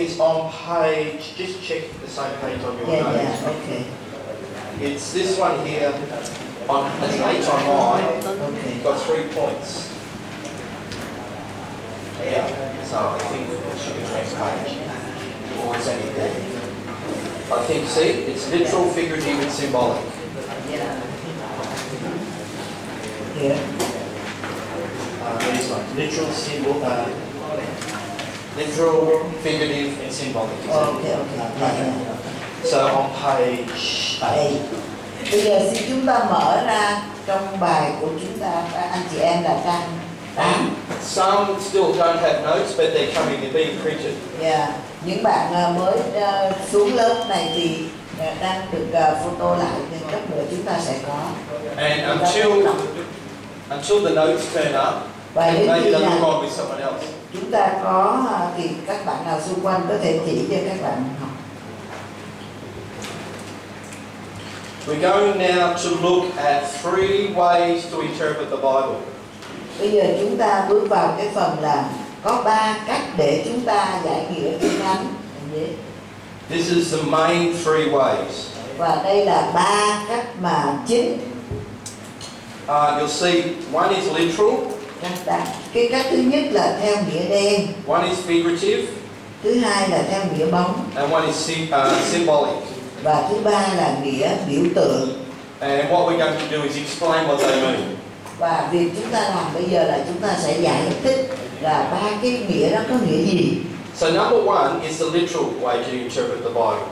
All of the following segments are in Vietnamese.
is on page, just check the same page on your notes. Yeah, okay. It's this one here, it's 8 on mine, Okay. got 3 points. Yeah, so I think it should be the next page. Or is any there? I think, see, it's literal, figurative and symbolic. Yeah. Here. These ones, literal, literal, figurative and symbolic. Okay. So on page 8. Đây. Bây giờ xin chúng ta mở ra trong bài của chúng ta, anh chị em, là trang 8. Some still don't have notes, but they're being printed. Yeah. Những bạn mới xuống lớp này thì đang được photo lại, nên chút nữa chúng ta sẽ có. And until the notes turn up, Và maybe đến khi they'll nào move on with someone else. chúng ta có thì các bạn nào xung quanh có thể chỉ cho các bạn học. We're going now to look at 3 ways to interpret the Bible. Bây giờ chúng ta bước vào cái phần là có 3 cách để chúng ta giải nghĩa Kinh Thánh. This is the main 3 ways. Và đây là 3 cách mà chính. You'll see one is literal, Cái cách thứ nhất là theo nghĩa đen, one is figurative, thứ hai là theo nghĩa bóng, and one is symbolic. và thứ ba là nghĩa biểu tượng. And what we're going to do is explain what they mean. Và việc chúng ta làm bây giờ là chúng ta sẽ giải thích là 3 cái nghĩa đó có nghĩa gì. So number 1 is the literal way to interpret the Bible.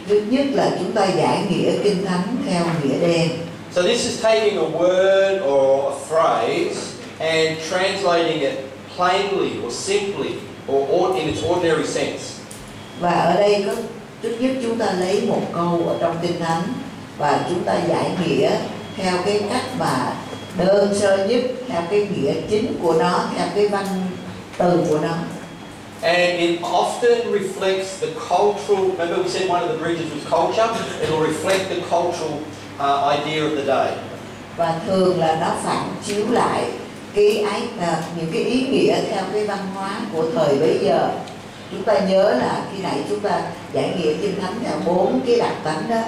Thứ nhất là chúng ta giải nghĩa Kinh Thánh theo nghĩa đen. So this is taking a word or a phrase and translating it plainly or simply or in its ordinary sense. Và ở đây có thứ nhất chúng ta lấy một câu ở trong Kinh Thánh và chúng ta giải nghĩa theo cái cách mà đơn sơ nhất, theo cái nghĩa chính của nó, theo cái văn từ của nó. And it often reflects the cultural, remember we said one of the bridges was culture, it will reflect the cultural idea of the day. Và thường là nó phản chiếu lại những cái ý nghĩa theo cái văn hóa của thời bấy giờ. Chúng ta nhớ là khi nãy chúng ta giải nghĩa Kinh Thánh theo 4 cái đặc tánh đó,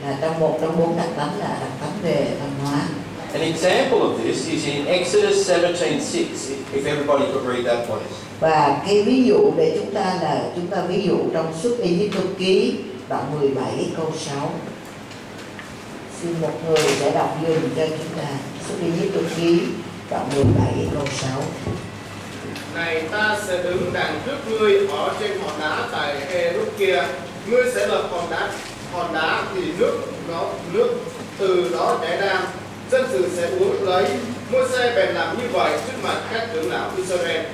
là trong 4 đặc tánh là đặc tánh về văn hóa. An example of this is in Exodus 17:6, if everybody could read that please. Và cái ví dụ để chúng ta ví dụ trong Xuất Ai-cập ký đoạn 17 câu 6. Xin một người sẽ đọc dùm cho chúng ta Xuất Ai-cập ký đoạn 17 câu 6. Này, ta sẽ đứng đằng trước ngươi ở trên hòn đá tại Horeb kia. Ngươi sẽ lập hòn đá thì nước từ đó chảy ra. Dân sự sẽ uống lấy. Môi-se bèn làm như vậy trước mặt các trưởng lão Israel.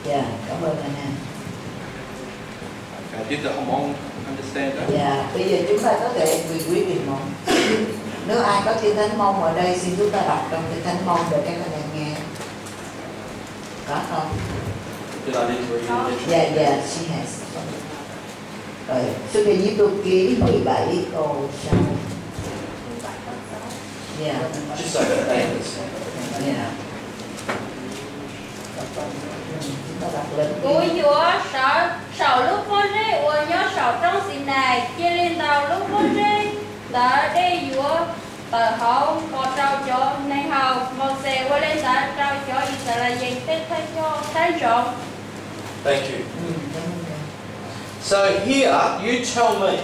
Dạ, cảm ơn anh em. Did the Hamon understand that? Dạ, bây giờ chúng ta có thể quý vị mong. Nếu ai có Kinh Thánh Mông ở đây, xin chúng ta đọc trong Kinh Thánh Mông để các anh em nghe. Có không? Did I need to read it? Dạ, she has. Rồi, Xuất Ai-cập ký 17 câu 6. Yeah. Just so that they understand. Yeah. Của Chúa sáu lúc vô rê, của nhớ sáu trong xin này, chia lên tàu lúc vô rê, ta đây Chúa tờ hậu có trao cho này hậu, một xe qua lên ta trao cho Israel dành tết thay cho thanh trọng. Thank you. So here, you tell me,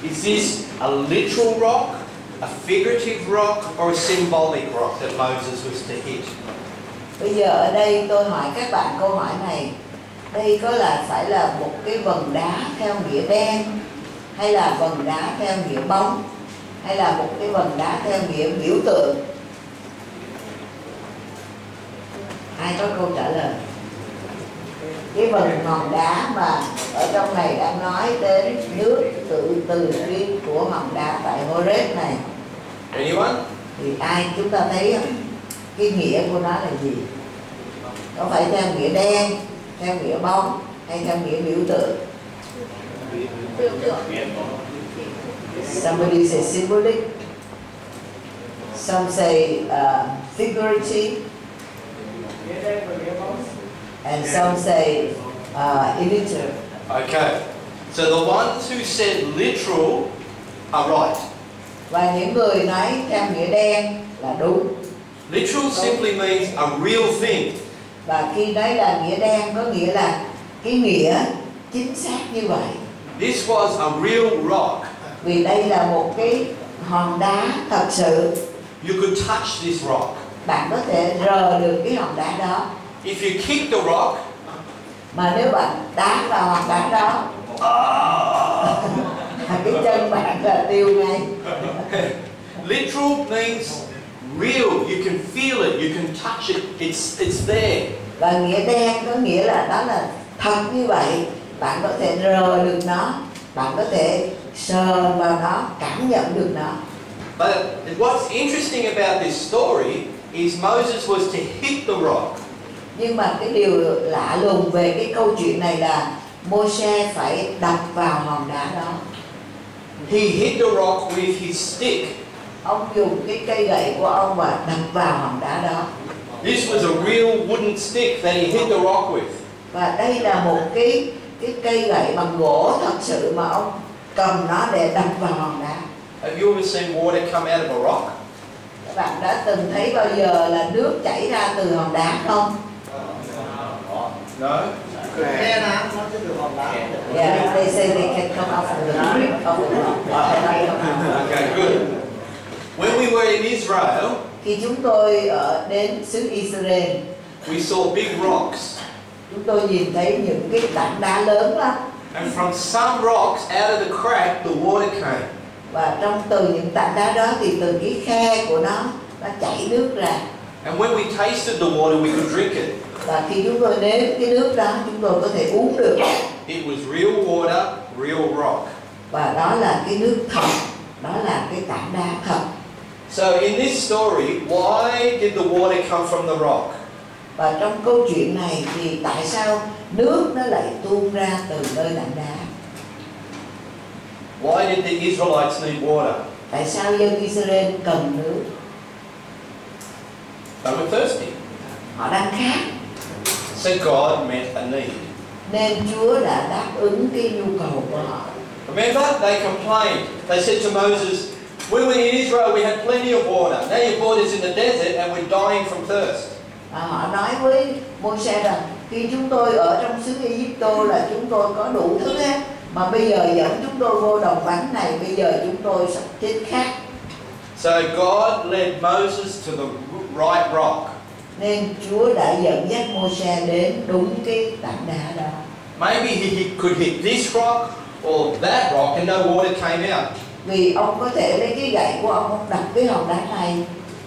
is this a literal rock, a figurative rock, or a symbolic rock that Moses was to hit? Bây giờ ở đây tôi hỏi các bạn câu hỏi này. Đây có phải là một cái vần đá theo nghĩa đen, hay là vần đá theo nghĩa bóng, hay là một cái vần đá theo nghĩa biểu tượng? Ai có câu trả lời? Cái vần hòn đá mà ở trong này đang nói đến nước từ riêng của hòn đá tại Horeb này. Anyone? Thì ai chúng ta thấy không? Cái nghĩa của nó là gì? Có phải theo nghĩa đen, theo nghĩa bóng, hay theo nghĩa biểu tượng? Biểu tượng. Somebody say symbolic, some say figurative, and some say literal. Okay. So the ones who said literal are right. Và những người nói theo nghĩa đen là đúng. Literal simply means a real thing. Và khi nói là nghĩa đen có nghĩa là cái nghĩa chính xác như vậy. This was a real rock. Vì đây là một cái hòn đá thật sự. You could touch this rock. Bạn có thể rờ được cái hòn đá đó. If you kick the rock, Mà nếu bạn đá vào hòn đá đó, cái chân bạn là tiêu ngay. literal means real. You can feel it. You can touch it. It's there. Và nghĩa đen có nghĩa là đó là thật như vậy. Bạn có thể rờ được nó, bạn có thể sờ vào nó, cảm nhận được nó. But what's interesting about this story is Moses was to hit the rock. Nhưng mà cái điều lạ lùng về cái câu chuyện này là Môi-se phải đập vào hòn đá đó. He hit the rock with his stick. Ông dùng cái cây gậy của ông và đập vào hòn đá đó. This was a real wooden stick that he hit the rock with. Và đây là một cái cây gậy bằng gỗ thật sự mà ông cầm nó để đập vào hòn đá. Have you ever seen water come out of a rock? Các bạn đã từng thấy bao giờ là nước chảy ra từ hòn đá không? No. Nghe nào, nó sẽ được hòn đá. Yeah, they say they can come out from the grip of the rock. Okay, good. When we were in Israel, Khi chúng tôi đến xứ Israel, we saw big rocks. chúng tôi nhìn thấy những cái tảng đá lớn lắm. And from some rocks, out of the crack, the water came. Và từ những tảng đá đó thì từ cái khe của nó chảy nước ra. And when we tasted the water, we could drink it. Và khi chúng tôi nếm cái nước đó, chúng tôi có thể uống được. It was real water, real rock. Và đó là cái nước thật, đó là cái tảng đá thật. So in this story, why did the water come from the rock? Và trong câu chuyện này thì tại sao nước nó lại tuôn ra từ nơi tảng đá? Why did the Israelites need water? Tại sao dân Israel cần nước? They were thirsty. Họ đang khát. So God met a need. Nên Chúa đã đáp ứng cái nhu cầu của họ. Remember, they complained. They said to Moses, when we were in Israel, we had plenty of water. Now you brought us in the desert and we're dying from thirst. Họ nói với Môi-se rằng khi chúng tôi ở trong xứ Ai-cập là chúng tôi có đủ thứ hết, mà bây giờ dẫn chúng tôi vô đồng vắng này, bây giờ chúng tôi sắp chết khát. So God led Moses to the right rock. Nên Chúa đã dẫn dắt Môi-se đến đúng cái tảng đá đó. Maybe he could hit this rock or that rock and no water came out. Vì ông có thể lấy cái gậy của ông đập cái hòn đá này,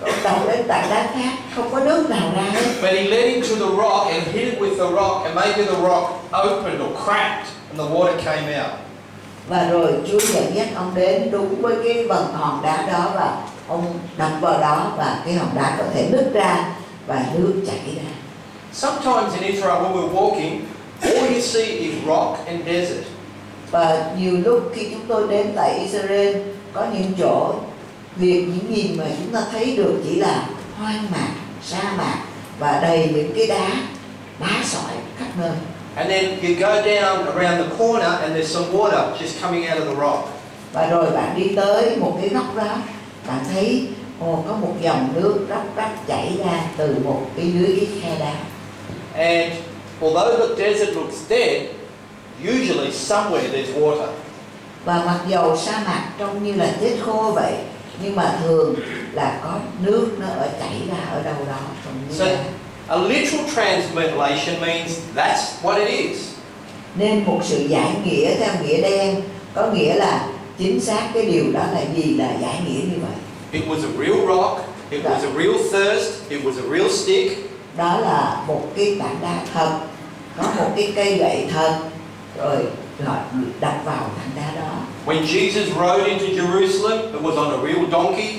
ông đập đến tảng đá khác, không có nước nào ra hết. But he led him to the rock and hit it with the rock, and maybe the rock opened or cracked and the water came out. Và rồi Chúa dẫn dắt ông đến đúng với cái hòn đá đó và ông đập vào đó và cái hòn đá có thể nứt ra và nước chảy ra. Sometimes in Israel when we're walking, all you see is rock and desert. Và nhiều lúc khi chúng tôi đến tại Israel, có những chỗ những gì mà chúng ta thấy được chỉ là hoang mạc, sa mạc và đầy những cái đá sỏi khắp nơi. And then you go down around the corner and there's some water just coming out of the rock. Và rồi bạn đi tới một cái góc đó, bạn thấy có một dòng nước róc chảy ra từ dưới cái khe đá. And although the desert looks dead, usually somewhere there's water. Và mặc dầu sa mạc trông như là chết khô vậy, nhưng mà thường là có nước nó chảy ra ở đâu đó trong So đá. a literal translation means that's what it is. Nên một sự giải nghĩa theo nghĩa đen có nghĩa là chính xác cái điều đó là gì, là giải nghĩa như vậy. It was a real rock, it was a real thirst, it was a real stick. Đó là một cái tảng đá thật, có một cái cây gậy thật, rồi họ đập vào tảng đá đó. When Jesus rode into Jerusalem, it was on a real donkey.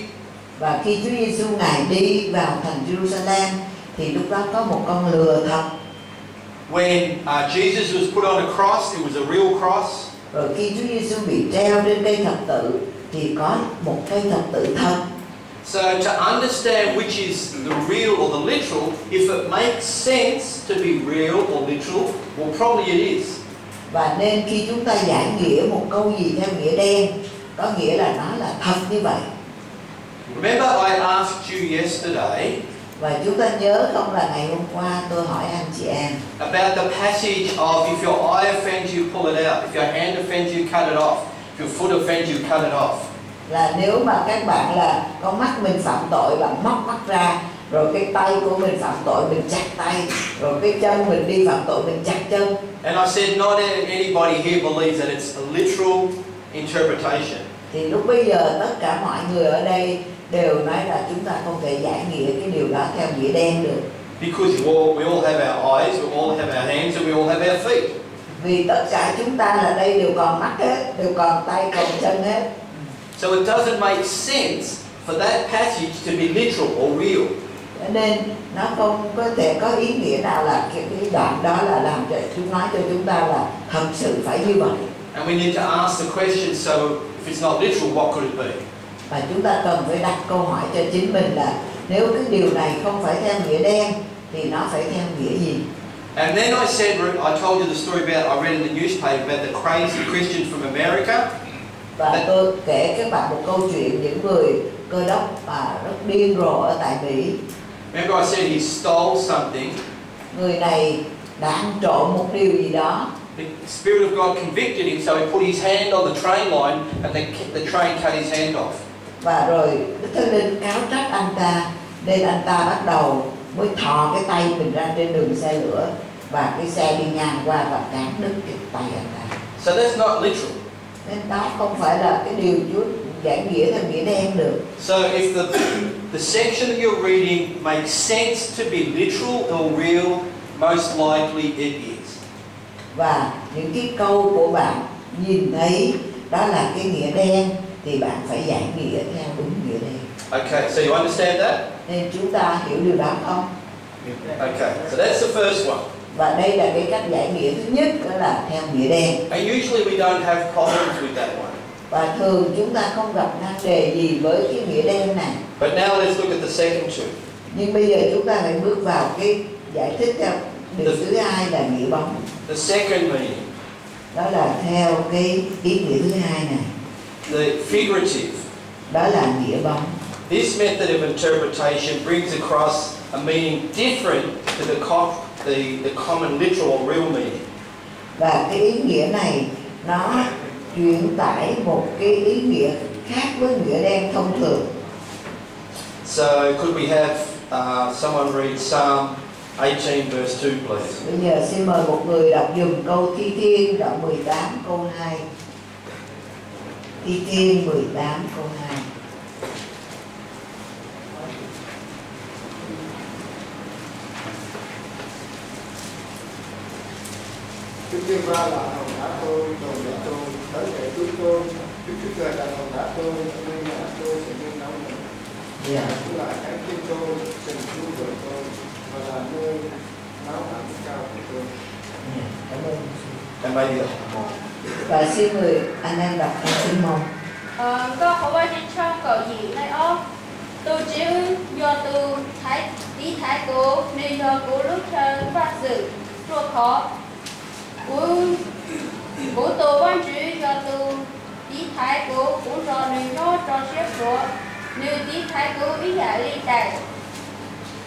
Và khi Chúa Giêsu Ngài đi vào thành Jerusalem thì lúc đó có một con lừa thật. When Jesus was put on a cross, it was a real cross. Rồi khi Chúa Giêsu bị treo trên cây thập tự thì có một cây thập tự thật. So to understand which is the real or the literal, if it makes sense to be real or literal, well probably it is. Và nên khi chúng ta giải nghĩa một câu gì theo nghĩa đen, có nghĩa là nó là thật như vậy. Remember I asked you yesterday Và chúng ta nhớ không là ngày hôm qua tôi hỏi anh chị em about the passage of if your eye offends you, pull it out. If your hand offends you, cut it off. If your foot offends you, cut it off. là nếu mà các bạn là con mắt mình phạm tội, bạn móc mắt ra, rồi cái tay của mình phạm tội mình chặt tay, rồi cái chân mình đi phạm tội mình chặt chân. And I said not anybody here believes that it's a literal interpretation. Thì lúc bây giờ tất cả mọi người ở đây đều nói là chúng ta không thể giải nghĩa cái điều đó theo nghĩa đen được. Because we all have our eyes, we all have our hands, and we all have our feet. Vì tất cả chúng ta là đây đều còn mắt hết, đều còn tay còn chân hết. So it doesn't make sense for that passage to be literal or real. Cho nên nó không có thể có ý nghĩa nào là cái đoạn đó là làm cho chúng nói cho chúng ta là thật sự phải như vậy. And we need to ask the question, so if it's not literal, what could it be? Và chúng ta cần phải đặt câu hỏi cho chính mình là nếu cái điều này không phải theo nghĩa đen thì nó phải theo nghĩa gì? And then I said, I told you the story about, I read in the newspaper about the crazy Christians from America. Và tôi kể các bạn một câu chuyện những người cơ đốc và rất điên rồ ở tại Mỹ. Remember I said he stole something. Người này đã ăn trộm một điều gì đó. The Spirit of God convicted him, so he put his hand on the train line and the train cut his hand off. Và rồi Đức Thánh Linh cáo trách anh ta, nên anh ta bắt đầu mới thò cái tay mình ra trên đường xe lửa và cái xe đi ngang qua và cán đứt cái tay anh ta. So that's not literal. Nên đó không phải là cái điều Chúa giải nghĩa theo nghĩa đen được. So if the section that you're reading makes sense to be literal or real, most likely it is. Và những cái câu của bạn nhìn thấy đó là cái nghĩa đen thì bạn phải giải nghĩa theo đúng nghĩa đen. Okay, so you understand that? Nên chúng ta hiểu điều đó không? Okay, so that's the first one. Và đây là cái cách giải nghĩa thứ nhất, đó là theo nghĩa đen. And usually we don't have problems with that one. Và thường chúng ta không gặp nan đề gì với cái nghĩa đen này. But now let's look at the second two. Nhưng bây giờ chúng ta phải bước vào cái giải thích theo điều thứ hai là nghĩa bóng. The second meaning. Đó là theo cái ý nghĩa thứ hai này. The figurative. Đó là nghĩa bóng. This method of interpretation brings across a meaning different to the common literal or real meaning. Và cái ý nghĩa này nó truyền tải một cái ý nghĩa khác với nghĩa đen thông thường. So could we have someone read Psalm 18 verse 2 please? Bây giờ xin mời một người đọc dùm câu Thi Thiên đoạn 18 câu 2. Thi Thiên 18 câu 2. Đức Thiên Va là hòn đá tôi, đồi để tôi, tới để cứu tôi. Đức Chúa Trời là hòn đá tôi, nên là tôi sẽ nên nấu mình. Cũng là cái thiên tôi, tình cứu rỗi tôi, và là nơi náo hẳn cao của tôi. Cảm ơn. And maybe the more. Và xin mời anh em đọc câu xin mong. Con có bao nhiêu trong cầu gì này ó? Tôi chỉ do tôi thái tí thái cố nên do cố lúc chân và sự chua khó. Cố tôi quan chỉ do tôi tí thái cố cũng do nên do cho xếp số. Nếu tí thái cố ý giả lý đại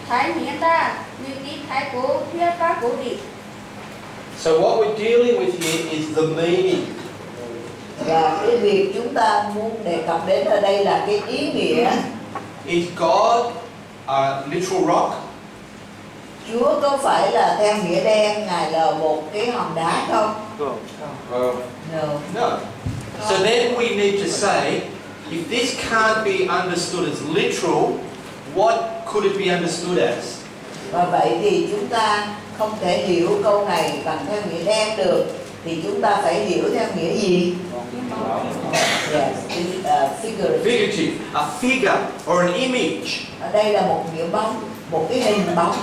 thái miễn ta, nếu tí thái cố thiết các cố đi. So what we're dealing with here is the meaning. Và cái việc chúng ta muốn đề cập đến ở đây là cái ý nghĩa. Is God a literal rock? Chúa có phải là theo nghĩa đen, Ngài là một cái hòn đá không? No. No. So then we need to say, if this can't be understood as literal, what could it be understood as? Và vậy thì chúng ta không thể hiểu câu này bằng theo nghĩa đen được, thì chúng ta phải hiểu theo nghĩa gì? Yes, figurative. Figurative, a figure or an image. Ở đây là một nghĩa bóng, một cái hình bóng.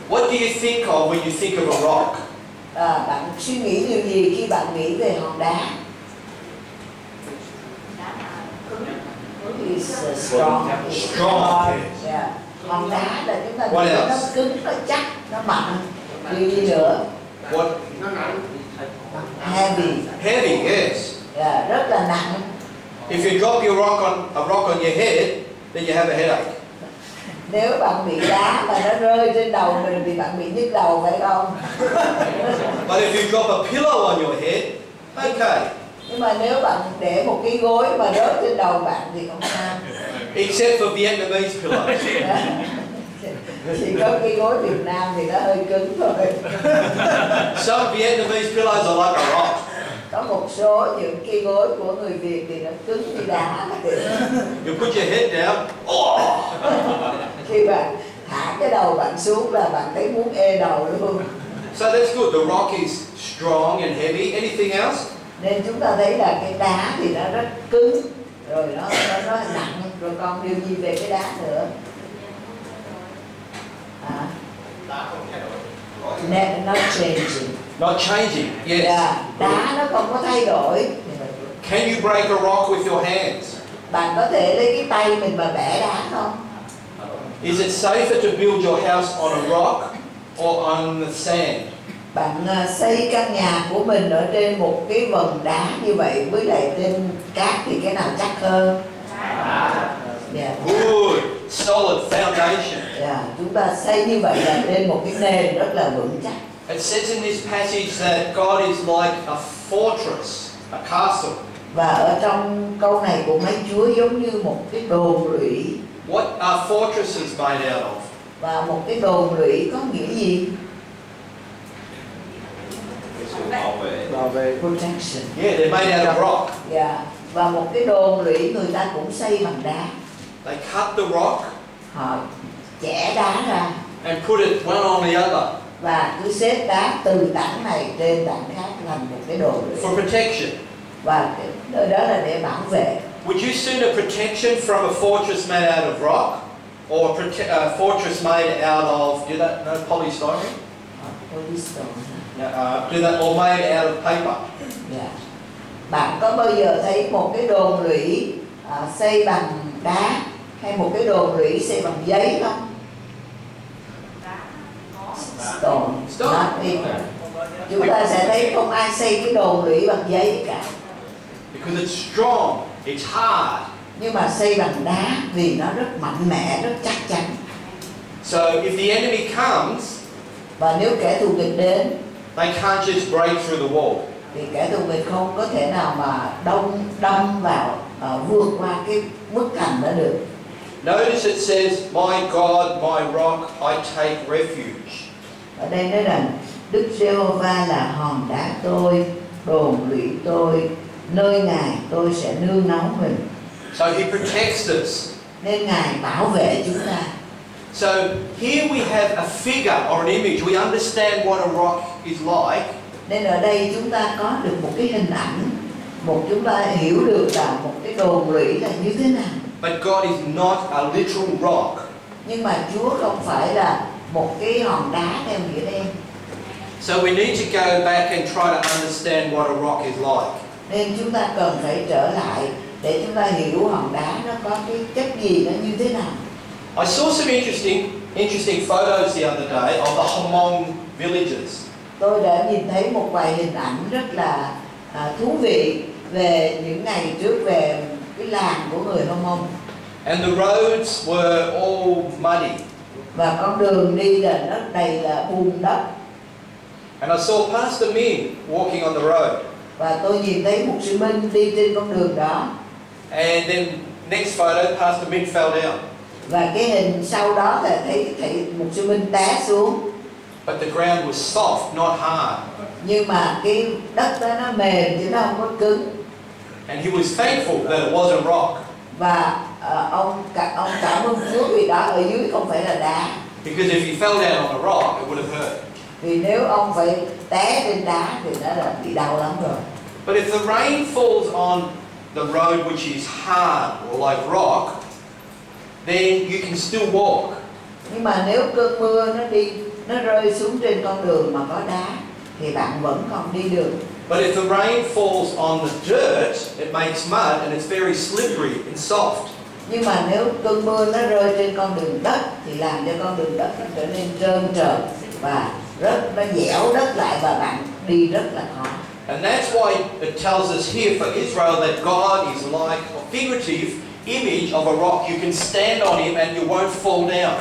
What do you think of when you think of a rock? Bạn suy nghĩ điều gì khi bạn nghĩ về hòn đá? It's strong. Strong. Yeah. Hòn đá là chúng ta What nghĩ nó else? cứng, nó chắc, nó mạnh. Điều gì nữa? What? Nó nặng. Heavy. Heavy, yes. Rất là nặng. If you drop your rock on your head, then you have a headache. Nếu bạn bị đá mà nó rơi trên đầu mình thì bạn bị nhức đầu, phải không? But if you drop a pillow on your head, okay. Nhưng mà nếu bạn để một cái gối mà rớt trên đầu bạn thì không sao. Except for Vietnamese pillows. Chỉ có cái gối Việt Nam thì nó hơi cứng thôi. Some Vietnamese pillows are like a rock. Có một số những cái gối của người Việt thì nó cứng như đá. You put your head down. Oh! Khi bạn thả cái đầu bạn xuống là bạn thấy muốn ê đầu luôn. So that's good. The rock is strong and heavy. Anything else? Nên chúng ta thấy là cái đá thì nó rất cứng, rồi nó nặng, rồi còn điều gì về cái đá nữa? Đá không thay đổi. Not changing. Not changing. Yes. Đá nó không có thay đổi. Can you break a rock with your hands? Bạn có thể lấy cái tay mình mà bẻ đá không? Is it safer to build your house on a rock or on the sand? Bạn xây căn nhà của mình ở trên một cái vần đá như vậy với lại trên cát thì cái nào chắc hơn? Good, solid foundation. Chúng ta xây như vậy là trên một cái nền rất là vững chắc. It says in this passage that God is like a fortress, a castle. Và ở trong câu này của mấy Chúa giống như một cái đồn lũy. What are fortresses made out of? Và một cái đồn lũy có nghĩa gì? Bảo vệ. Protection. Yeah, they're made out of rock. Và một cái đồn lũy người ta cũng xây bằng đá. They cut the rock. Họ chẻ đá ra. And put it one on the other. Và cứ xếp đá từ tảng này trên tảng khác thành một cái đồn lũy. For protection. Và cái nơi đó là để bảo vệ. Would you sooner protection from a fortress made out of rock, or a fortress made out of polystyrene? Or made out of paper? Bạn có bao giờ thấy một cái đồn lũy xây bằng đá hay một cái đồn lũy xây bằng giấy không? Stone. Chúng ta sẽ thấy không ai xây cái đồn lũy bằng giấy cả. Because it's strong, it's hard. Nhưng mà xây bằng đá vì nó rất mạnh mẽ, rất chắc chắn. So if the enemy comes, và nếu kẻ thù địch đến, they can't just break through the wall. Thì kẻ thù địch không có thể nào mà đâm vào vượt qua cái bức thành đó được. Notice it says, "My God, my rock, I take refuge." Ở đây nói rằng Đức Giê-hô-va là hòn đá tôi, đồn lũy tôi, nơi Ngài tôi sẽ nương náu mình. So He protects us. Nên Ngài bảo vệ chúng ta. So here we have a figure or an image. We understand what a rock is like. Nên ở đây chúng ta có được một cái hình ảnh, chúng ta hiểu được là một cái đồn lũy là như thế nào. But God is not a literal rock. Nhưng mà Chúa không phải là một cái hòn đá theo nghĩa đen. So we need to go back and try to understand what a rock is like. Nên chúng ta cần phải trở lại để chúng ta hiểu hòn đá nó có cái chất gì, nó như thế nào. I saw some interesting photos the other day of the Hmong villages. Tôi đã nhìn thấy một vài hình ảnh rất là thú vị về những ngày trước về cái làng của người Hmong. And the roads were all muddy. Và con đường đi là nó đầy là bùn đất. And I saw Pastor Min walking on the road. Và tôi nhìn thấy một sư Minh đi trên con đường đó. And then next photo, Pastor Min fell down. Và cái hình sau đó là thấy một sư Minh té xuống. But the ground was soft, not hard. Nhưng mà cái đất đó nó mềm chứ nó không có cứng. And he was thankful that it wasn't rock. Và ông cảm ơn Chúa vì đó ở dưới không phải là đá. Because if he fell down on a rock, it would have hurt. Vì nếu ông phải té trên đá thì nó là bị đau lắm rồi. But if the rain falls on the road which is hard or like rock, then you can still walk. Nhưng mà nếu cơn mưa nó rơi xuống trên con đường mà có đá thì bạn vẫn còn đi được. But if the rain falls on the dirt, it makes mud and it's very slippery and soft. Nhưng mà nếu cơn mưa nó rơi trên con đường đất thì làm cho con đường đất nó trở nên trơn trượt và nó dẻo đất lại và bạn đi rất là khó. And that's why it tells us here for Israel that God is like a figurative image of a rock. You can stand on him and you won't fall down.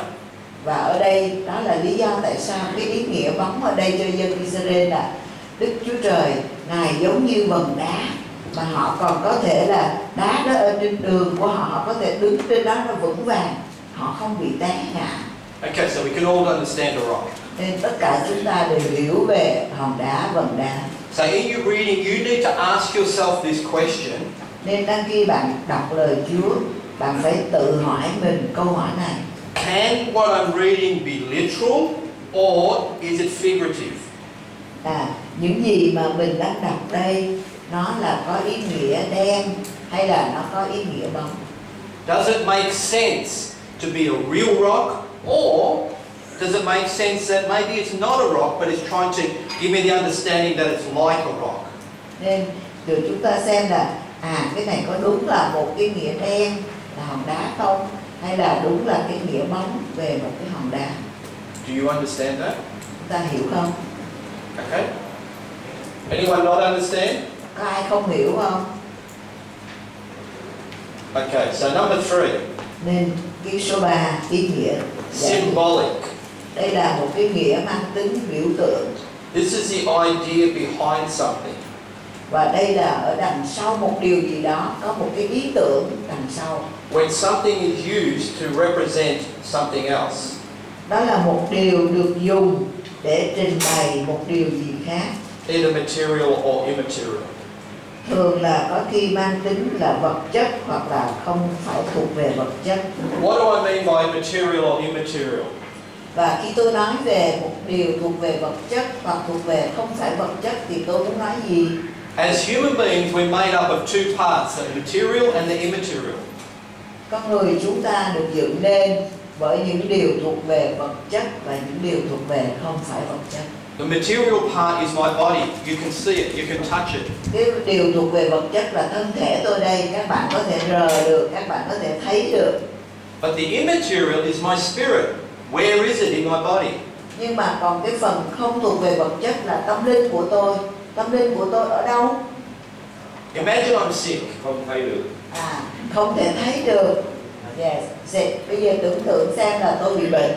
Và ở đây đó là lý do tại sao cái ý nghĩa bóng ở đây cho dân Israel là Đức Chúa Trời Ngài giống như vầng đá, mà họ còn có thể là đá đó ở trên đường của họ, họ có thể đứng trên đó nó vững vàng, họ không bị té ngã. Okay, so we can all understand a rock. Nên tất cả chúng ta đều hiểu về hòn đá, vầng đá. So in your reading, you need to ask yourself this question. Nên khi bạn đọc lời Chúa, bạn phải tự hỏi mình câu hỏi này. Can what I'm reading be literal or is it figurative? Những gì mà mình đang đọc đây nó là có ý nghĩa đen hay là nó có ý nghĩa bóng? Does it make sense to be a real rock, or does it make sense that maybe it's not a rock but it's trying to give me the understanding that it's like a rock? Nên từ chúng ta xem là cái này có đúng là một cái nghĩa đen là hòn đá không, hay là đúng là cái nghĩa bóng về một cái hòn đá? Do you understand that? Chúng ta hiểu không? Okay. Anyone not understand? Có ai không hiểu không? Okay, so number 3. Nên cái số 3, ý nghĩa Symbolic. đây là một cái nghĩa mang tính biểu tượng. This is the idea behind something. Và đây là ở đằng sau một điều gì đó, có một cái ý tưởng đằng sau. When something is used to represent something else. Đó là một điều được dùng để trình bày một điều gì khác. Either material or immaterial. Thường là có khi mang tính là vật chất hoặc là không phải thuộc về vật chất. What do I mean by material or immaterial? Và khi tôi nói về một điều thuộc về vật chất hoặc thuộc về không phải vật chất thì tôi muốn nói gì? As human beings, we're made up of two parts, the material and the immaterial. Con người chúng ta được dựng nên bởi những điều thuộc về vật chất và những điều thuộc về không phải vật chất. The material part is my body. You can see it, you can touch it. Cái điều thuộc về vật chất là thân thể tôi đây, các bạn có thể rờ được, các bạn có thể thấy được. But the immaterial is my spirit. Where is it in my body? Nhưng mà còn cái phần không thuộc về vật chất là tâm linh của tôi. Tâm linh của tôi ở đâu? Imagine I'm sick. Không thấy được. Không thể thấy được. Yes. Bây giờ tưởng tượng xem là tôi bị bệnh.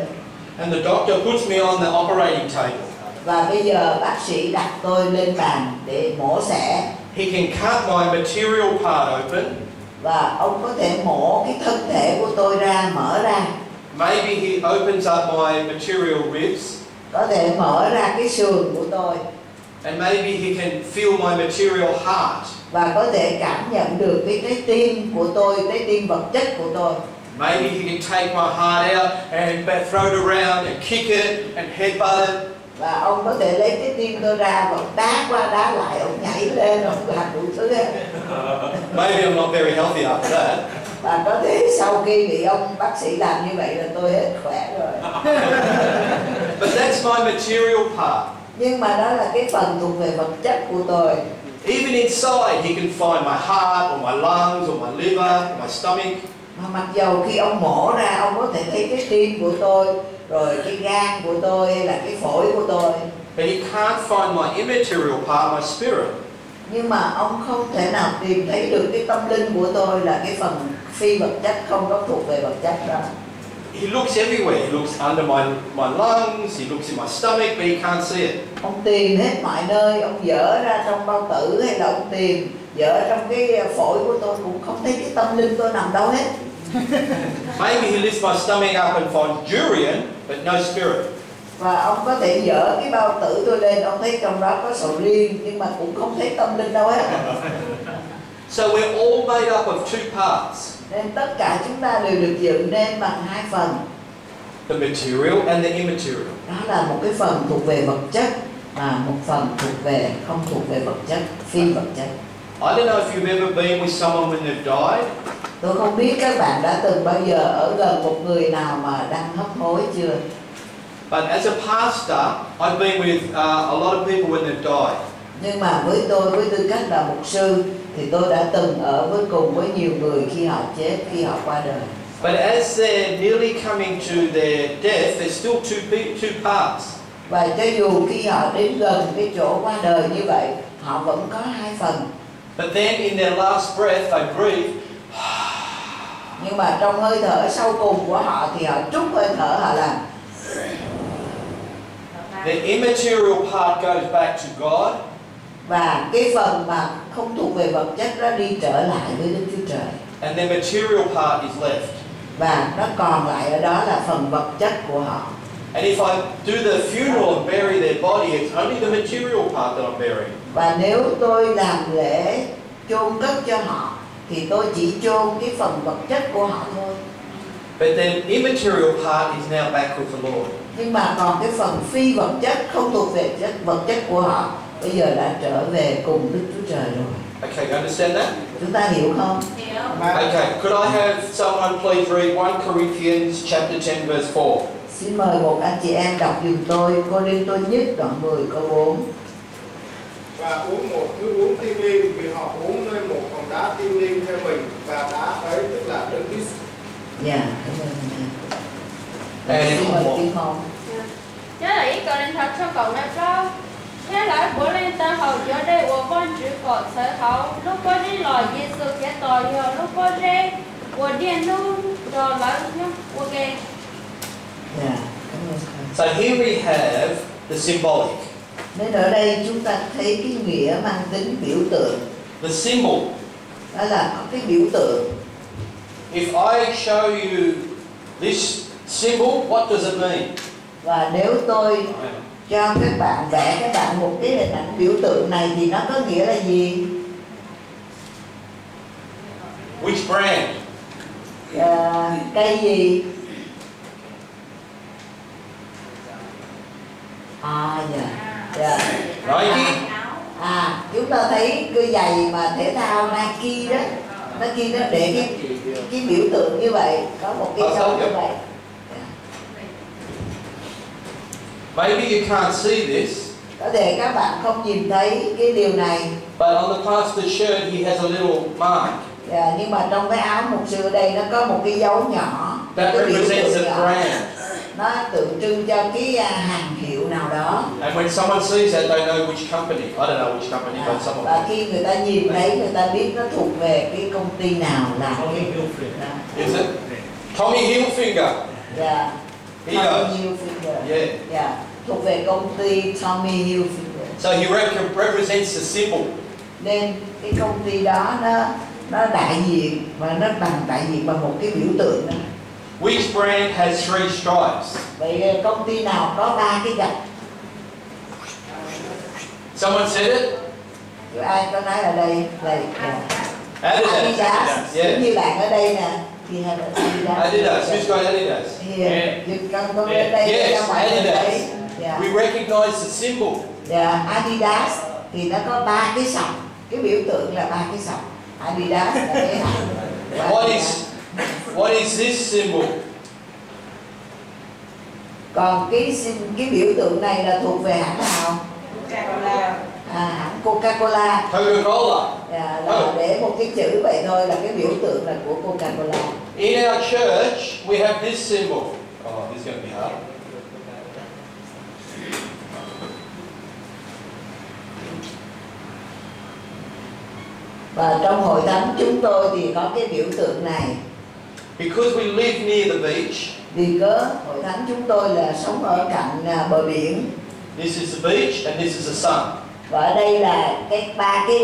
And the doctor puts me on the operating table. Và bây giờ bác sĩ đặt tôi lên bàn để mổ xẻ. He can cut my material part open. Và ông có thể mổ cái thân thể của tôi ra, mở ra. Maybe he opens up my material ribs. Có thể mở ra cái sườn của tôi. And maybe he can feel my material heart. Và có thể cảm nhận được cái trái tim của tôi, trái tim vật chất của tôi. Maybe he can take my heart out and throw it around and kick it and headbutt it. Và ông có thể lấy cái tim tôi ra và đá qua đá lại, ông nhảy lên, ông làm đủ thứ hết. Maybe I'm not very healthy after that. Và có thể sau khi bị ông bác sĩ làm như vậy là tôi hết khỏe rồi. But that's my material part. Nhưng mà đó là cái phần thuộc về vật chất của tôi. Even inside, he can find my heart or my lungs or my liver, my stomach. Mà mặc dầu khi ông mổ ra, ông có thể thấy cái tim của tôi, rồi cái gan của tôi, hay là cái phổi của tôi. But he can't find my immaterial part, my spirit. Nhưng mà ông không thể nào tìm thấy được cái tâm linh của tôi, là cái phần phi vật chất, không có thuộc về vật chất đó. He looks everywhere. He looks under my lungs, he looks in my stomach, but he can't see it. Ông tìm hết mọi nơi, ông dở ra trong bao tử, hay là ông tìm dở trong cái phổi của tôi, cũng không thấy cái tâm linh tôi nằm đâu hết. Maybe he lifts my stomach up and finds durian, but no spirit. Và ông có thể dở cái bao tử tôi lên, ông thấy trong đó có sầu riêng, nhưng mà cũng không thấy tâm linh đâu hết. So we're all made up of two parts. Nên tất cả chúng ta đều được dựng nên bằng hai phần. The material and the immaterial. Đó là một cái phần thuộc về vật chất và một phần thuộc về không thuộc về vật chất, phi vật chất. I don't know if you've ever been with someone when they've died. Tôi không biết các bạn đã từng bao giờ ở gần một người nào mà đang hấp hối chưa. But as a pastor, I've been with a lot of people when they've died. Nhưng mà với tôi, với tư cách là mục sư, thì tôi đã từng ở với cùng với nhiều người khi họ chết, khi họ qua đời. But as they're nearly coming to their death, there's still two parts. Và cho dù khi họ đến gần cái chỗ qua đời như vậy, họ vẫn có hai phần. But then in their last breath they breathe. Nhưng mà trong hơi thở sau cùng của họ thì họ trút hơi thở, họ làm. The immaterial part goes back to God. Và cái phần mà không thuộc về vật chất đó đi trở lại với Đức Chúa Trời. And the material part is left. Và nó còn lại ở đó là phần vật chất của họ. And if I do the funeral and bury their body, it's only the material part that I'm burying. Và nếu tôi làm lễ chôn cất cho họ thì tôi chỉ chôn cái phần vật chất của họ thôi. But then immaterial part is now back with the Lord. Nhưng mà còn cái phần phi vật chất không thuộc về vật chất của họ bây giờ đã trở về cùng Đức Chúa Trời rồi. Okay, you understand that? Chúng ta hiểu không? Okay, could I have someone please read 1 Corinthians chapter 10 verse 4? Xin mời một anh chị em đọc giùm tôi Cô-rinh-tô nhất đoạn 10 câu 4. Và uống một thứ uống thiêng liêng vì họ uống nơi một hòn đá thiêng liêng theo mình, và đá ấy tức là Đấng Christ. Dạ, cảm ơn. Xin mời Kim Hồng. Nhớ là ý cậu lên thật cho cậu này cho. Thế lại bố lên ta hầu cho đây của con chữ cột sở hậu. Lúc có đi lòi Giê-xu kẻ tội hiểu lúc có rê của điên luôn rồi lại nhá. Ok. Dạ, cảm ơn. So here we have the symbolic. Nên ở đây chúng ta thấy cái nghĩa mang tính biểu tượng. The symbol. Đó là có cái biểu tượng. If I show you this symbol, what does it mean? Và nếu tôi cho các bạn vẽ các bạn một cái hình ảnh biểu tượng này thì nó có nghĩa là gì? Which brand? Cây gì? Dạ. Nike? Chúng ta thấy cái giày mà thể thao Nike đó, Nike nó để cái biểu tượng như vậy, có một cái dấu như vậy. Maybe you can't see this. Có thể các bạn không nhìn thấy cái điều này. But on the pastor's shirt he has a little mark. Nhưng mà trong cái áo mục sư ở đây nó có một cái dấu nhỏ. That represents a brand. Nó tượng trưng cho cái hàng hiệu nào đó. And when someone sees that, they know which company. I don't know which company, but someone. Và khi người ta nhìn thấy, người ta biết nó thuộc về cái công ty nào làm cái. Is it? Tommy Hilfiger. Yeah. He does. Hilfiger. Yeah. Thuộc về công ty Tommy Hilfiger. So he represents the symbol. Nên cái công ty đó nó đại diện và nó đại diện bằng một cái biểu tượng đó. Which brand has 3 stripes? Vậy công ty nào có 3 cái gạch? Someone said it? Ai có nói ở đây là Adidas. Yeah. Như bạn ở đây nè. Thì Adidas. Adidas. Who's got Adidas? Con ở đây. Yes, Adidas. We recognize the symbol. Adidas thì nó có 3 cái sọc. Cái biểu tượng là 3 cái sọc. Adidas là cái hãng. What is this symbol? Còn cái biểu tượng này là thuộc về hãng nào? Coca-Cola. Hãng Coca-Cola. Coca-Cola. Là để một cái chữ vậy thôi là cái biểu tượng là của Coca-Cola. In our church, we have this symbol. Oh, this is going to be hard. Và trong hội thánh chúng tôi thì có cái biểu tượng này. Because we live near the beach. Vì cớ hội thánh chúng tôi là sống ở cạnh bờ biển. This is the beach and this is the sun. Và ở đây là ba cái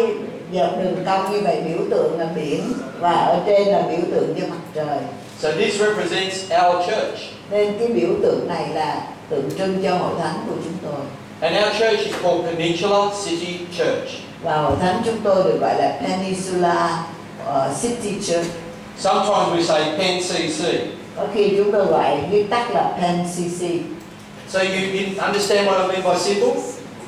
dọc đường cong như vậy, biểu tượng là biển và ở trên là biểu tượng cho mặt trời. So this represents our church. Nên cái biểu tượng này là tượng trưng cho hội thánh của chúng tôi. And our church is called Peninsula City Church. Và hội thánh chúng tôi được gọi là Peninsula City Church. Sometimes we say PenCC. Có khi chúng tôi gọi viết tắt là PenCC. So you understand what I mean by symbol?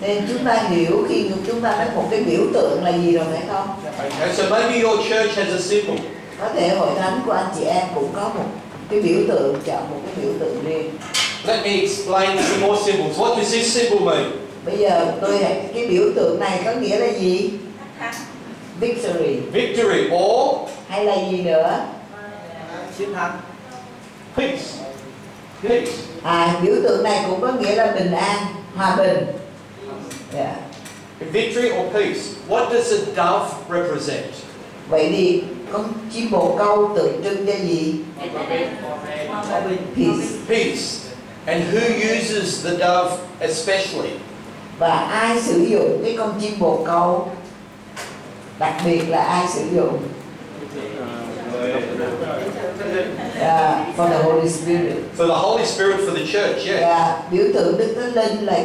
Nên chúng ta hiểu khi chúng ta nói một cái biểu tượng là gì rồi phải không? Okay, so maybe your church has a symbol. Có thể hội thánh của anh chị em cũng có một cái biểu tượng, chọn một cái biểu tượng riêng. Let me explain some more symbols. What does this symbol mean? Bây giờ cái biểu tượng này có nghĩa là gì? Victory. Victory or hay là gì nữa? Chiến thắng. Peace. Peace. Biểu tượng này cũng có nghĩa là bình an, hòa bình. Yeah. Victory or peace? What does a dove represent? Vậy thì con chim bồ câu tượng trưng cho gì? Peace. Peace. And who uses the dove especially? Và ai sử dụng cái con chim bồ câu? Đặc biệt là ai sử dụng? For the Holy Spirit. For the Holy Spirit for the church, yeah. Và biểu tượng Đức Thánh Linh là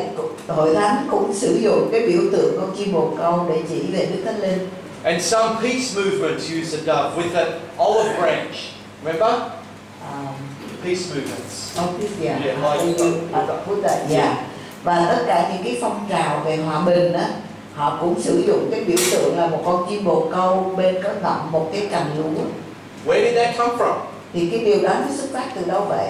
hội thánh cũng sử dụng cái biểu tượng con chim bồ câu để chỉ về Đức Thánh Linh. And some peace movements use the dove with an olive branch. Remember? Peace movements. Và tất cả những cái phong trào về hòa bình á, họ cũng sử dụng cái biểu tượng là một con chim bồ câu bên có ngậm một cái cành lúa. Where did that come from? Thì cái điều đó nó xuất phát từ đâu vậy?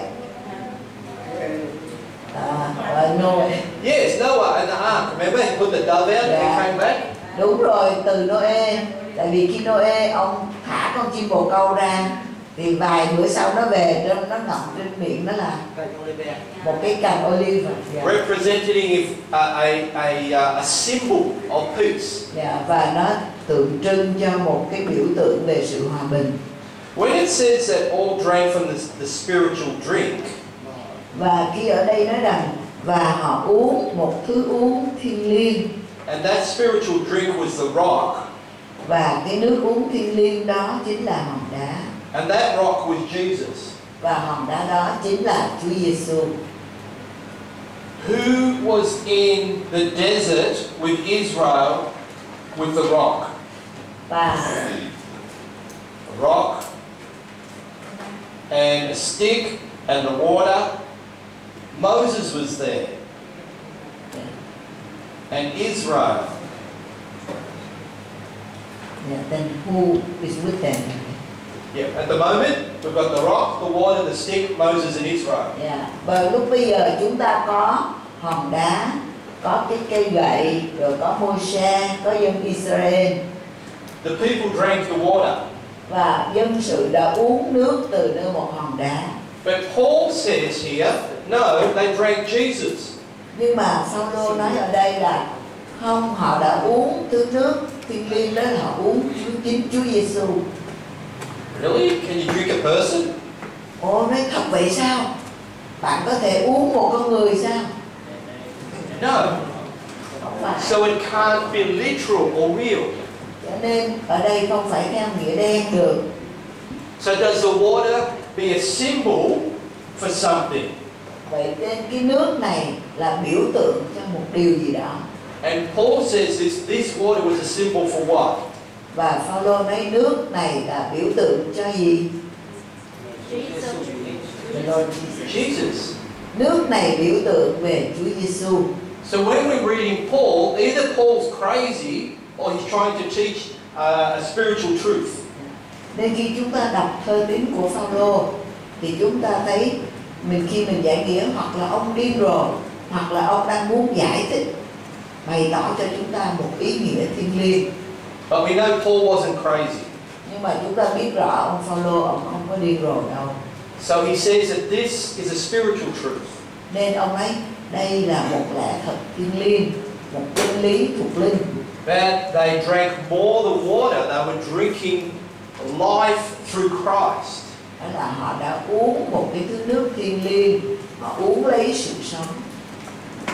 Noah. Yes, Noah and the ark. Remember, he put the dove out and he came back. Đúng rồi, từ Noe. Tại vì khi Noe ông thả con chim bồ câu ra, thì vài bữa sau nó về, nó ngậm trên miệng nó là một cái cành olive. Representing a symbol of peace. Và nó tượng trưng cho một cái biểu tượng về sự hòa bình. When it says that all drank from the spiritual drink, và khi ở đây nói rằng và họ uống một thứ uống thiêng liêng, and that spiritual drink was the rock, và cái nước uống thiêng liêng đó chính là hòn đá, and that rock was Jesus. Và hòn đá đó chính là Chúa Giêsu. Who was in the desert with Israel with the rock? Và A rock and a stick and the water. Moses was there. And Israel. Then who is with them? Yeah, at the moment we've got the rock, the water, the stick, Moses and Israel. Và lúc bây giờ chúng ta có hòn đá, có cái cây gậy, rồi có Môi-se, có dân Israel. The people drank the water. Và dân sự đã uống nước từ nơi một hòn đá. But Paul says here, no, they drank Jesus. Nhưng mà Phaolô nói ở đây là không, họ đã uống thứ nước thiêng liêng đó, là họ uống chính Chúa Giêsu. Really? Can you drink a person? Ồ, nói thật vậy sao? Bạn có thể uống một con người sao? No. Không phải. So it can't be literal or real. Cho nên ở đây không phải theo nghĩa đen được. So does the water be a symbol for something? Vậy nên cái nước này là biểu tượng cho một điều gì đó. And Paul says this water was a symbol for what? Và Phaolô nói nước này là biểu tượng cho gì? Jesus. Nước này biểu tượng về Chúa Giêsu. So when we're reading Paul, either Paul's crazy or he's trying to teach a spiritual truth. Nên khi chúng ta đọc thơ tín của Phaolô thì chúng ta thấy khi mình giải nghĩa hoặc là ông điên rồi, hoặc là ông đang muốn giải thích, bày tỏ cho chúng ta một ý nghĩa thiêng liêng. But we know Paul wasn't crazy. Nhưng mà chúng ta biết rõ ông Phaolô ông không có điên rồi đâu. So he says that this is a spiritual truth. Nên ông nói đây là một lẽ thật thiêng liêng, một chân lý thuộc linh. That they drank more the water, they were drinking life through Christ. Đó là họ đã uống một cái thứ nước thiêng liêng, họ uống lấy sự sống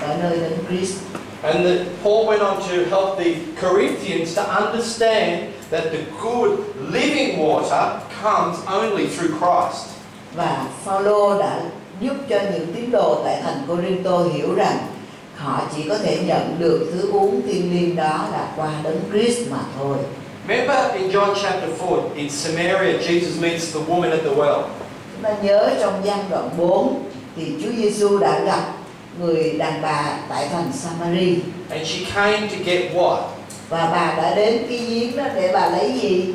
ở nơi Đấng Christ. And Paul went on to help the Corinthians to understand that the good living water comes only through Christ. Và Phaolô đã giúp cho những tín đồ tại thành Cô-rinh-tô hiểu rằng họ chỉ có thể nhận được thứ uống thiêng liêng đó là qua Đấng Christ mà thôi. Remember in John chapter 4, in Samaria, Jesus meets the woman at the well. Chúng ta nhớ trong Giăng đoạn 4 thì Chúa Giêsu đã gặp người đàn bà tại thành Samari. And she came to get what? Và bà đã đến cái giếng đó để bà lấy gì?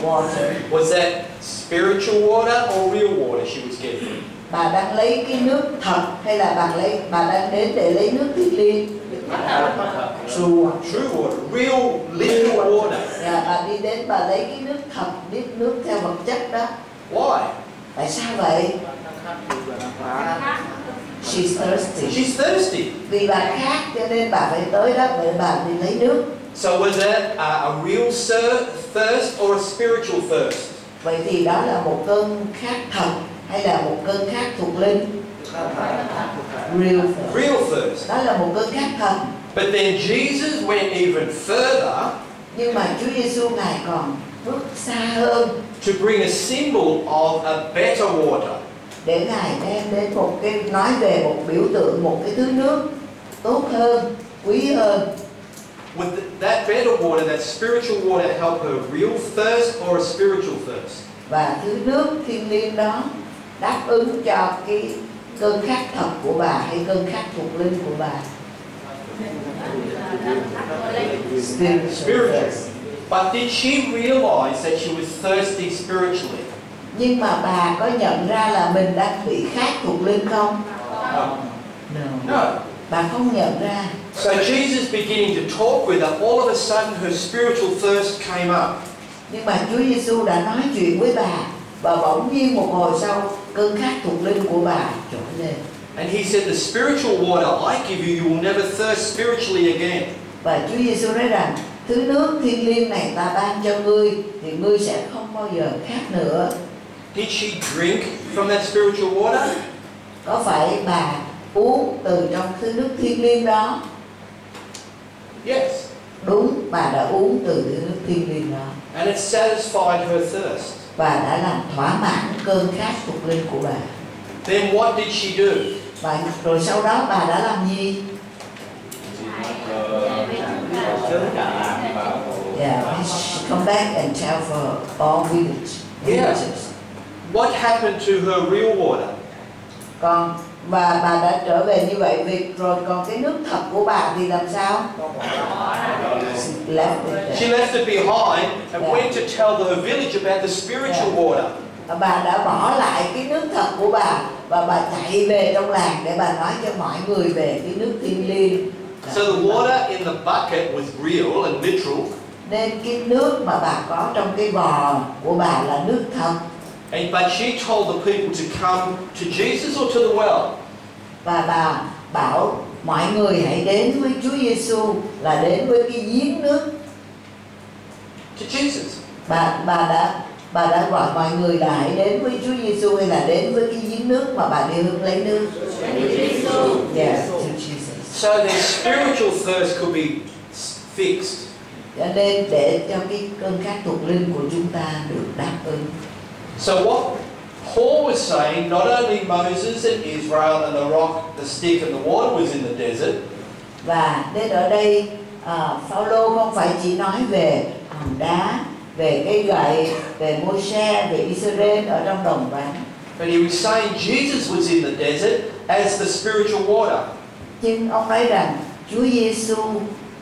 Water. Was that spiritual water or real water she was getting? Bà đang lấy cái nước thật hay là bà đang đến để lấy nước thiêng liêng? True water, real living water. Bà đi đến bà lấy cái nước thật, nước theo vật chất đó. Why? Tại sao vậy? She's thirsty. She's thirsty. Vì bà khát cho nên bà phải tới đó để bà đi lấy nước. So was that a real thirst or a spiritual thirst? Vậy thì đó là một cơn khát thật hay là một cơn khát thuộc linh? Real thirst. Real thirst. Đó là một cơn khát thật. But then Jesus went even further Nhưng mà Chúa Giêsu Ngài còn bước xa hơn to bring a symbol of a better water. để Ngài đem đến một cái nói về một biểu tượng, một cái thứ nước tốt hơn, quý hơn. Would that better water, that spiritual water, help her real thirst or a spiritual thirst? Và thứ nước thiêng liêng đó đáp ứng cho cái cơn khát thật của bà hay cơn khát thuộc linh của bà. Spiritual. But did she realize that she was thirsty spiritually? Nhưng mà bà có nhận ra là mình đang bị khát thuộc linh không? No. No. Bà không nhận ra. So Jesus beginning to talk with her, all of a sudden her spiritual thirst came up. Nhưng mà Chúa Giêsu đã nói chuyện với bà và bỗng nhiên một hồi sau cơn khát thuộc linh của bà trỗi lên. And he said, the spiritual water I give you, you will never thirst spiritually again. Và Chúa Giêsu nói rằng thứ nước thiêng liêng này ta ban cho ngươi thì ngươi sẽ không bao giờ khát nữa. Did she drink from that spiritual water? Có phải bà uống từ trong thứ nước thiêng liêng đó? Yes. Đúng, bà đã uống từ thứ nước thiêng liêng đó. And it satisfied her thirst. Và đã làm thỏa mãn cơn khát thuộc linh của bà. Then what did she do? Và rồi sau đó bà đã làm gì? Yeah, she come back and tell for all villagers. What happened to her real water? Và bà đã trở về như vậy, việc rồi còn cái nước thật của bà thì làm sao? She left it behind and went to tell the village about the spiritual water. Bà đã bỏ lại cái nước thật của bà và bà chạy về trong làng để bà nói cho mọi người về cái nước thiêng liêng. So the water in the bucket was real and literal. Nên cái nước mà bà có trong cái vò của bà là nước thật. But she told the people to come to Jesus or to the well. Và bà bảo mọi người hãy đến với Chúa Giêsu, là đến với cái giếng nước. To Jesus. Bà đã gọi mọi người là hãy đến với Chúa Giêsu hay là đến với cái giếng nước mà bà đi hướng lấy nước? Yeah, to Jesus. So their spiritual thirst could be fixed. Cho nên để cho cái cơn khát thuộc linh của chúng ta được đáp ứng. So what Paul was saying, not only Moses and Israel and the rock, the stick and the water was in the desert. Và nên ở đây Phaolô không phải chỉ nói về hòn đá, về cây gậy, về Môi-se, về Israel ở trong đồng vắng. But he was saying Jesus was in the desert as the spiritual water. Nhưng ông nói rằng Chúa Giêsu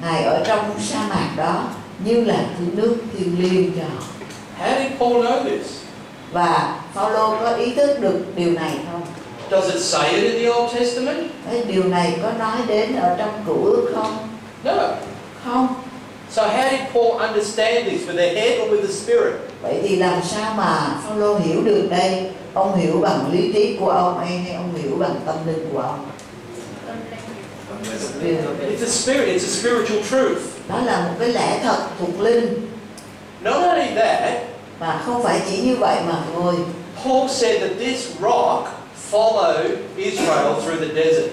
Ngài ở trong sa mạc đó như là thứ nước thiêng liêng cho họ. How did Paul know this? Và Phaolô có ý thức được điều này không? Does it say it in the Old Testament? Cái điều này có nói đến ở trong Cựu Ước không? No. Không. So how did Paul understand this, with the head or with the spirit? Vậy thì làm sao mà Phaolô hiểu được đây? Ông hiểu bằng lý trí của ông hay ông hiểu bằng tâm linh của ông? It's a spirit, it's a spiritual truth. Đó là một cái lẽ thật thuộc linh. Not only that, Và không phải chỉ như vậy mà thôi. Paul said that this rock followed Israel through the desert.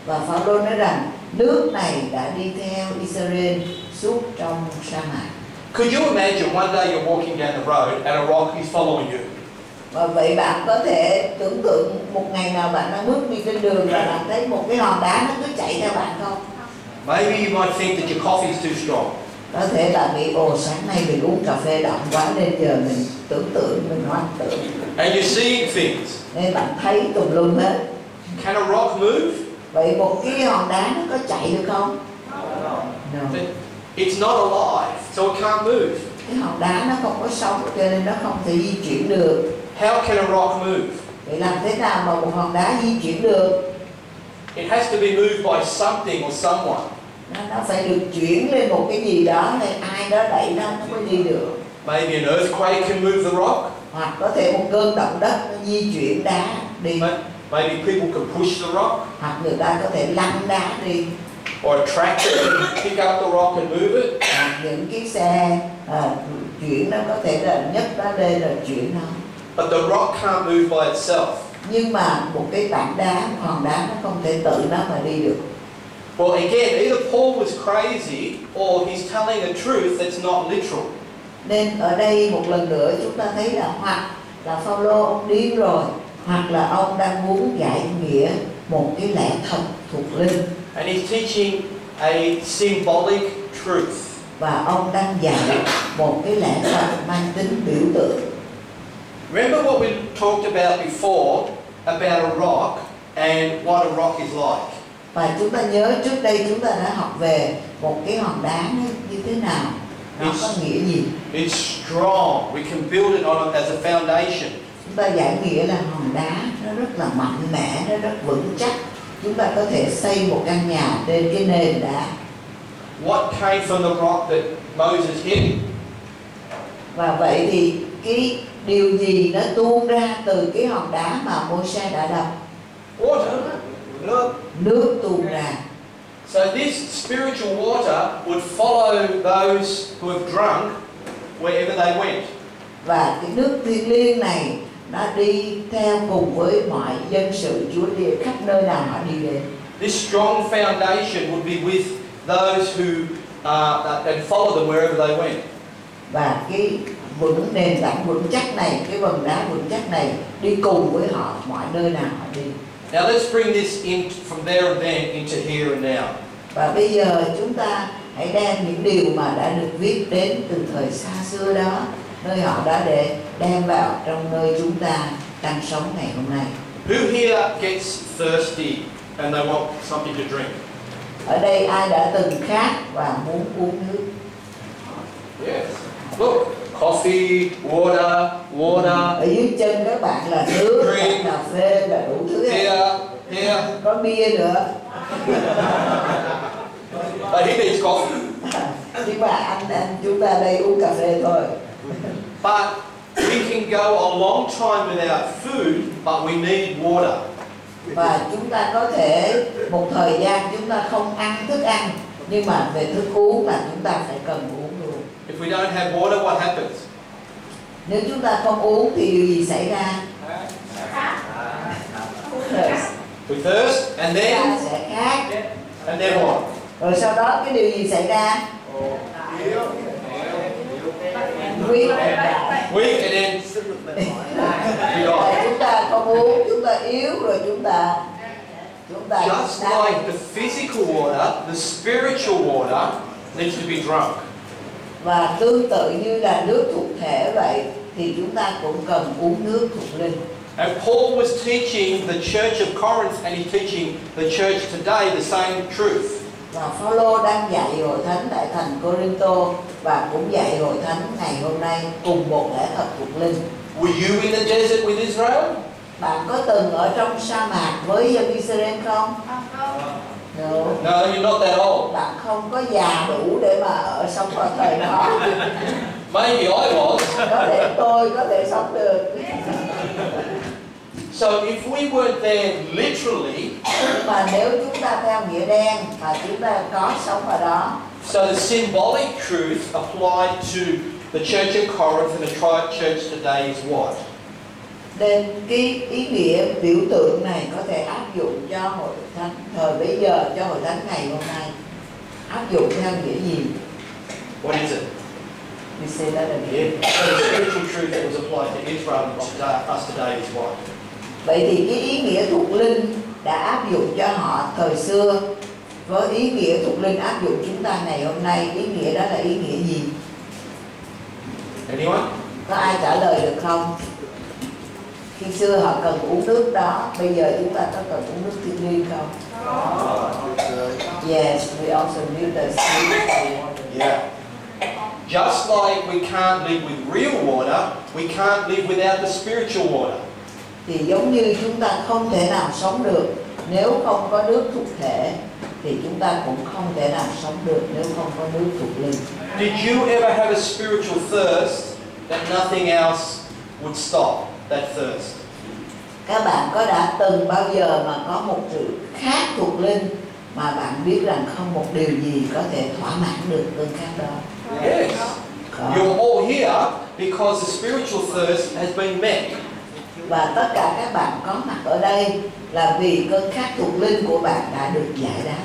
Và Phaolô nói rằng nước này đã đi theo Israel suốt trong sa mạc. Could you imagine one day you're walking down the road and a rock is following you? Và vậy bạn có thể tưởng tượng một ngày nào bạn đang bước đi trên đường và bạn thấy một cái hòn đá nó cứ chạy theo bạn không? Maybe you might think that your coffee is too strong. Có thể bạn nghĩ ồ sáng nay mình uống cà phê đậm quá nên giờ mình tưởng tượng, mình hoang tưởng. And you're seeing things. Nên bạn thấy tùm lum hết. Can a rock move? Vậy một cái hòn đá nó có chạy được không? No. It's not alive, so it can't move. Cái hòn đá nó không có sống cho nên nó không thể di chuyển được. How can a rock move? Vậy làm thế nào mà một hòn đá di chuyển được? It has to be moved by something or someone. Nó phải được chuyển lên một cái gì đó hay ai đó đẩy nó mới đi được. Maybe an earthquake can move the rock. Hoặc có thể một cơn động đất nó di chuyển đá đi. Maybe people can push the rock, hoặc người ta có thể lăn đá đi, or a tractor can pick up the rock and move it. hoặc những cái xe chuyển nó có thể là nhấc nó lên rồi chuyển nó. But the rock can't move by itself. Nhưng mà một cái tảng đá, hòn đá nó không thể tự nó mà đi được. Well, again, either Paul was crazy or he's telling a truth that's not literal. Nên ở đây một lần nữa chúng ta thấy là hoặc là Phaolô ông điên rồi, hoặc là ông đang muốn giải nghĩa một cái lẽ thật thuộc linh. And he's teaching a symbolic truth. Và ông đang dạy một cái lẽ thật mang tính biểu tượng. Remember what we talked about before about a rock and what a rock is like. Và chúng ta nhớ trước đây chúng ta đã học về một cái hòn đá như thế nào, nó có nghĩa gì. It's strong. We can build it on as a foundation. Chúng ta giải nghĩa là hòn đá nó rất là mạnh mẽ, nó rất vững chắc. Chúng ta có thể xây một căn nhà trên cái nền đá. What came from the rock that Moses hit? Và vậy thì cái điều gì nó tuôn ra từ cái hòn đá mà Môi-se đã đập? Water. Nước tuôn ra. So this spiritual water would follow those who have drunk wherever they went. Và cái nước thiêng liêng này nó đi theo cùng với mọi dân sự Chúa đi khắp nơi nào họ đi đến. This strong foundation would be with those who and follow them wherever they went. Và cái nền tảng vững chắc này, cái vầng đá vững chắc này đi cùng với họ mọi nơi nào họ đi. Now let's bring this in from there and then into here and now. Và bây giờ chúng ta hãy đem những điều mà đã được viết đến từ thời xa xưa đó, nơi họ đã để đem vào trong nơi chúng ta đang sống ngày hôm nay. Who here gets thirsty and they want something to drink? Ở đây ai đã từng khát và muốn uống nước? Yes. Look, coffee, water. Ở dưới chân các bạn là nước, Drink. cà phê, là đủ thứ hết. Here. Có bia nữa. But he needs coffee. Nhưng mà anh chúng ta đây uống cà phê thôi. But we can go a long time without food, but we need water. Và chúng ta có thể một thời gian chúng ta không ăn thức ăn, nhưng mà về thức uống là chúng ta phải cần uống luôn. If we don't have water, what happens? Nếu chúng ta không uống thì điều gì xảy ra? We thirst, and Chúng ta then sẽ khát. what? Rồi sau đó cái điều gì xảy ra? Weak. Weak, and then we die. Chúng ta không uống, chúng ta yếu rồi chúng ta Just like the physical water, the spiritual water needs to be drunk. Và tương tự như là nước thuộc thể vậy thì chúng ta cũng cần uống nước thuộc linh. And Paul was teaching the church of Corinth, and he's teaching the church today the same truth. Và Phaolô đang dạy hội thánh tại thành Cô-rinh-tô và cũng dạy hội thánh ngày hôm nay cùng một lẽ thật thuộc linh. Were you in the desert with Israel? Bạn có từng ở trong sa mạc với dân Israel không? No. No, you're not that old. Bạn không có già đủ để mà ở sống vào thời đó. Maybe I was. Có thể tôi có thể sống được. So if we weren't there literally, Nhưng mà nếu chúng ta theo nghĩa đen mà chúng ta có sống ở đó, so the symbolic truth applied to the church of Corinth and the church today is what? nên cái ý nghĩa biểu tượng này có thể áp dụng cho hội thánh thời bấy giờ, cho hội thánh ngày hôm nay. Áp dụng theo nghĩa gì? What is it? We say that again. Yeah. So the spiritual truth that was applied to Israel and us today is what? Vậy thì cái ý nghĩa thuộc linh đã áp dụng cho họ thời xưa, với ý nghĩa thuộc linh áp dụng chúng ta ngày hôm nay, ý nghĩa đó là ý nghĩa gì? Anyone? Có ai trả lời được không? Khi xưa họ cần uống nước đó, bây giờ chúng ta có cần uống nước thiêng liêng không? Yes, we also need the spiritual water. Yeah. Just like we can't live with real water, we can't live without the spiritual water. Thì giống như chúng ta không thể nào sống được nếu không có nước thuộc thể, thì chúng ta cũng không thể nào sống được nếu không có nước thuộc linh. Did you ever have a spiritual thirst that nothing else would stop that thirst? Các bạn có đã từng bao giờ mà có một sự khác thuộc linh mà bạn biết rằng không một điều gì có thể thỏa mãn được cơn khát đó? Yes. Có. You're all here because the spiritual thirst has been met. Và tất cả các bạn có mặt ở đây là vì cơn khát thuộc linh của bạn đã được giải đáp.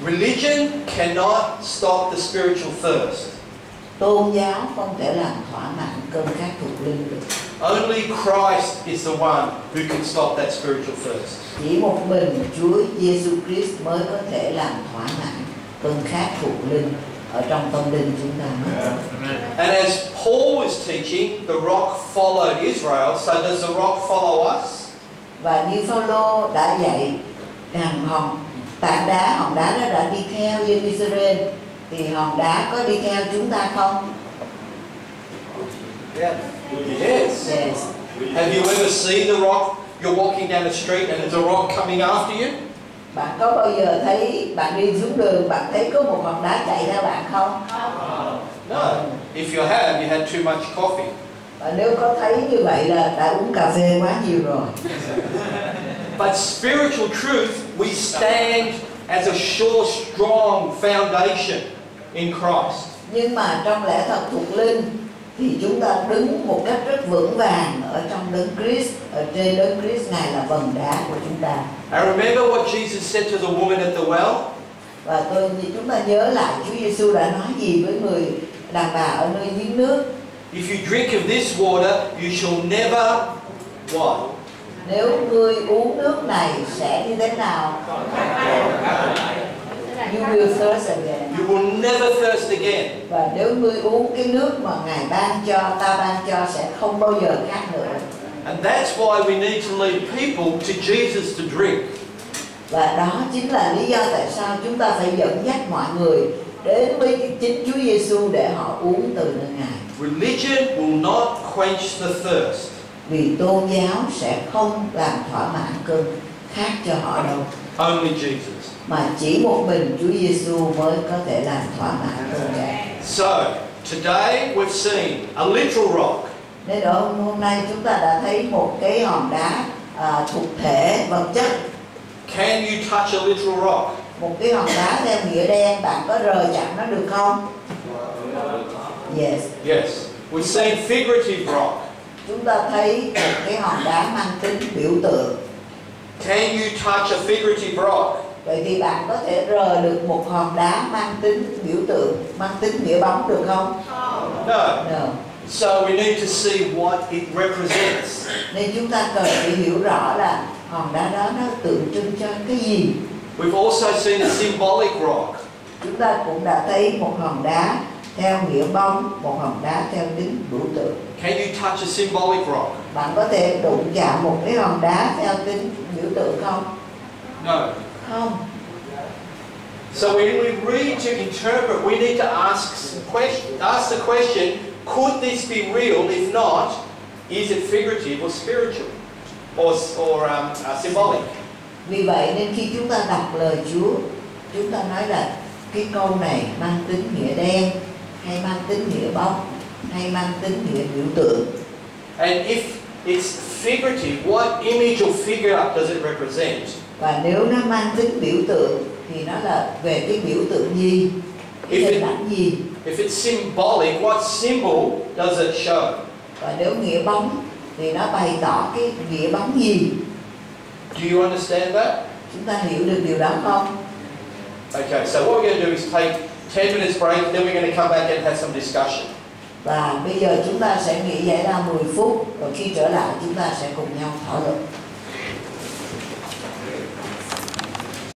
Religion cannot stop the spiritual thirst. Tôn giáo không thể làm thỏa mãn cơn khát thuộc linh được. Only Christ is the one who can stop that spiritual thirst. Chỉ một mình Chúa Giêsu Christ mới có thể làm thỏa mãn cơn khát thuộc linh ở trong tâm linh chúng ta. And as Paul was teaching, the rock followed Israel, so does the rock follow us? Và như Phaolô đã dạy rằng hòn đá đó đã đi theo dân Israel, thì hòn đá có đi theo chúng ta không? Yes. Yes. Have you ever seen the rock? You're walking down the street and there's a rock coming after you? Bạn có bao giờ thấy bạn đi xuống đường, bạn thấy có một hòn đá chạy theo bạn không? No. If you have, you had too much coffee. Và nếu có thấy như vậy là đã uống cà phê quá nhiều rồi. But spiritual truth, we stand as a sure, strong foundation in Christ. Nhưng mà trong lẽ thật thuộc linh thì chúng ta đứng một cách rất vững vàng ở trong đấng Christ, ở trên đấng Christ, Ngài là vầng đá của chúng ta. And remember what Jesus said to the woman at the well? Và chúng ta nhớ lại Chúa Giêsu đã nói gì với người đàn bà ở nơi giếng nước. If you drink of this water, you shall never what? Nếu ngươi uống nước này sẽ như thế nào? You will thirst again. You will never thirst again. Và nếu ngươi uống cái nước mà Ngài ban cho, ta ban cho, sẽ không bao giờ khát nữa. And that's why we need to lead people to Jesus to drink. Và đó chính là lý do tại sao chúng ta phải dẫn dắt mọi người đến với chính Chúa Giêsu để họ uống từ nơi Ngài. Religion will not quench the thirst. Vì tôn giáo sẽ không làm thỏa mãn cơn khát cho họ đâu. Only Jesus. Mà chỉ một mình Chúa Giêsu mới có thể làm thỏa mãn cơn khát. So, today we've seen a literal rock. Nên đó hôm nay chúng ta đã thấy một cái hòn đá thuộc thể vật chất. Can you touch a literal rock? Một cái hòn đá theo nghĩa đen, bạn có rời chạm nó được không? Yes. Yes. We've seen figurative rock. Chúng ta thấy một cái hòn đá mang tính biểu tượng. Can you touch a figurative rock? Vậy thì bạn có thể rời được một hòn đá mang tính biểu tượng, mang tính nghĩa bóng được không? No. No. So we need to see what it represents. Nên chúng ta cần phải hiểu rõ là hòn đá đó nó tượng trưng cho cái gì. We've also seen a symbolic rock. Chúng ta cũng đã thấy một hòn đá theo nghĩa bóng, một hòn đá theo tính biểu tượng. Can you touch a symbolic rock? Bạn có thể đụng chạm một cái hòn đá theo tính biểu tượng không? No. Không. So when we read to interpret, we need to ask the question, could this be real? If not, is it figurative or spiritual or symbolic? Vì vậy nên khi chúng ta đọc lời Chúa, chúng ta nói là cái câu này mang tính nghĩa đen, hay mang tính nghĩa bóng, hay mang tính nghĩa biểu tượng. And if it's figurative, what image or figure does it represent? Và nếu nó mang tính biểu tượng thì nó là về cái biểu tượng gì, cái hình ảnh gì. If it's symbolic, what symbol does it show? Và nếu nghĩa bóng thì nó bày tỏ cái nghĩa bóng gì. Do you understand that? Chúng ta hiểu được điều đó không? Okay, so what we're going to do is take 10 minutes break, then we're going to come back and have some discussion. Và bây giờ chúng ta sẽ nghỉ giải lao 10 phút, rồi khi trở lại chúng ta sẽ cùng nhau thảo luận.